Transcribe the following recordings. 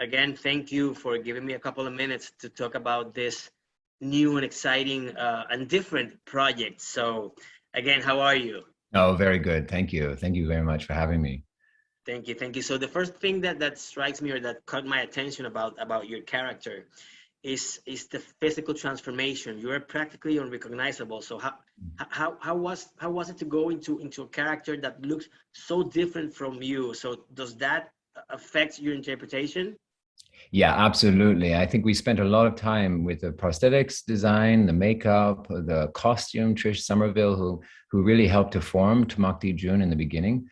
again, thank you for giving me a couple of minutes to talk about this new and exciting and different project. So, again, how are you? Oh, very good. Thank you. Thank you very much for having me. Thank you, thank you. So the first thing that strikes me or that caught my attention about your character is the physical transformation. You are practically unrecognizable. So how was it to go into a character that looks so different from you? So does that affect your interpretation? Yeah, absolutely. I think we spent a lot of time with the prosthetics design, the makeup, the costume, Trish Somerville, who really helped to form Tamacti Jun in the beginning.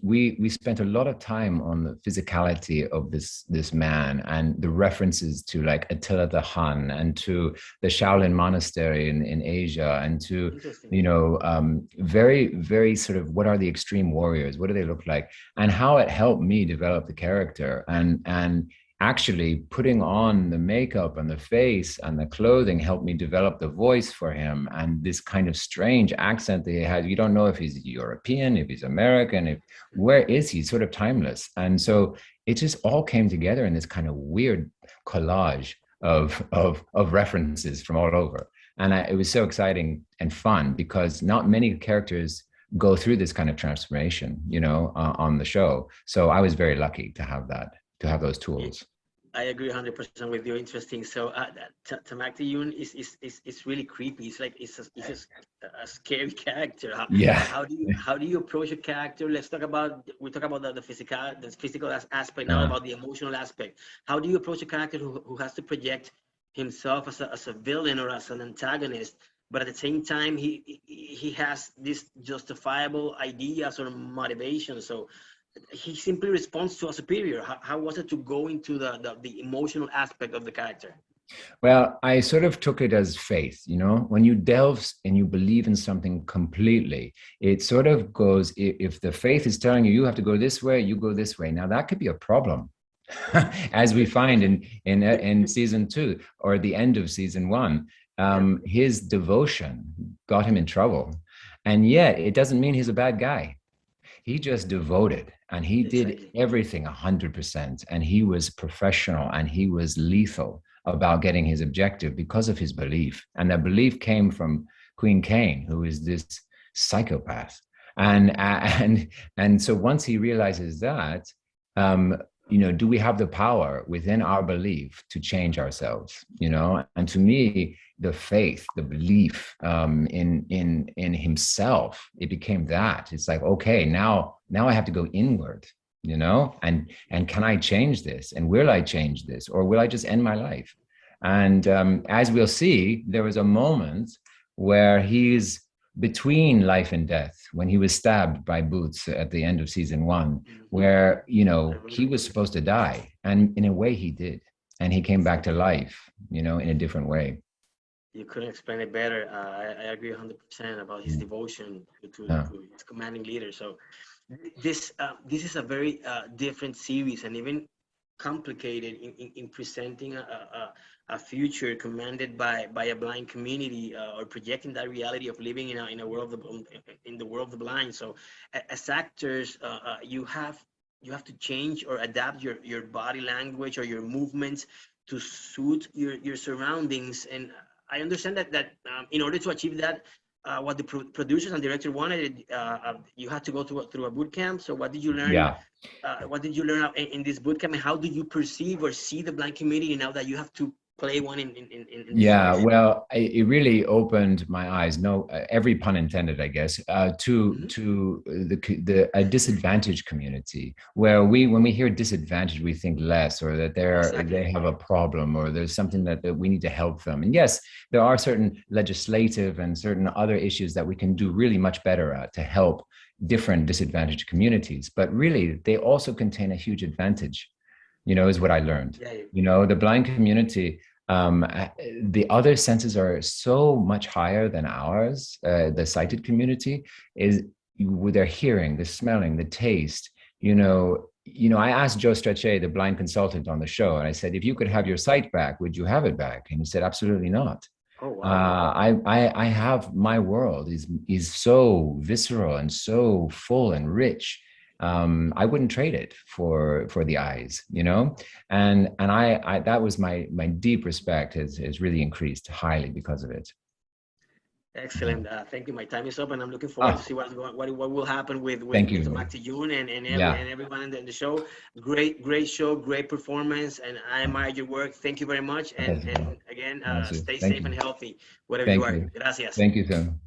We spent a lot of time on the physicality of this man and the references to like Attila the Hun and to the Shaolin monastery in Asia and to Interesting. very very sort of what are the extreme warriors, what do they look like, and how it helped me develop the character and actually putting on the makeup and the face and the clothing helped me develop the voice for him and this kind of strange accent that he has. You don't know if he's European, if he's American, if where is he, sort of timeless. And so it just all came together in this kind of weird collage of references from all over. And it was so exciting and fun because not many characters go through this kind of transformation, on the show. So I was very lucky to have that, to have those tools. I agree 100% with you. Interesting. So Tamacti Jun is really creepy. It's like a scary character. How, Yeah. how do you approach a character? We talk about the physical aspect now, Uh, about the emotional aspect. How do you approach a character who has to project himself as a villain or as an antagonist, but at the same time he has this justifiable ideas or motivation? So he simply responds to a superior. How was it to go into the emotional aspect of the character? Well, I sort of took it as faith, when you delve and you believe in something completely, it sort of goes, if the faith is telling you, you have to go this way, you go this way. Now that could be a problem, as we find in season 2 or the end of season 1. Yeah, His devotion got him in trouble. And yet it doesn't mean he's a bad guy. He just devoted and he did exactly. everything 100%, and he was professional and he was lethal about getting his objective because of his belief. And that belief came from Queen Kane, who is this psychopath. And so once he realizes that, um, do we have the power within our belief to change ourselves? And to me, the faith, the belief in himself, it became that. It's like, okay, now I have to go inward, and can I change this? And will I change this, or will I just end my life? And as we'll see, there was a moment where he's between life and death when he was stabbed by Boots at the end of season 1, where I he remember was this. supposed to die, and in a way he did, and he came back to life, in a different way. You couldn't explain it better. I agree 100% about his devotion Yeah. to his commanding leader. So this is a very different series and even complicated in presenting a future commanded by a blind community, or projecting that reality of living in a world in the world of the blind. So as actors, you have to change or adapt your body language or your movements to suit your surroundings. And I understand that in order to achieve that, what the producers and director wanted, you had to go through a boot camp. So what did you learn? Yeah. What did you learn in this boot camp, and how do you perceive or see the blind community now that you have to play one in this Yeah, series? well, it really opened my eyes. No, every pun intended, I guess, to Mhm. the a disadvantaged community where when we hear disadvantaged, we think less, or that Exactly. they have a problem, or there's something that we need to help them. And yes, there are certain legislative and certain other issues that we can do really much better at to help different disadvantaged communities. But really, they also contain a huge advantage. Is what I learned. Yeah. The blind community, um, the other senses are so much higher than ours. The sighted community is with their hearing, the smelling, the taste. I asked Joe Strachey, the blind consultant on the show, and I said, if you could have your sight back, would you have it back? And he said, absolutely not. Oh wow. I have, my world is so visceral and so full and rich, I wouldn't trade it for the eyes, you know. And I that was my deep respect has really increased highly because of it. Excellent. Thank you. My time is up, and I'm looking forward to Ah, see what will happen thank with you. Tamacti Jun and Yeah. everyone in the show. Great show, great performance, and I admire your work. Thank you very much. And again, Gracias. stay Thank safe you. and healthy, wherever you Thank are. you. Gracias. Thank you, Sam.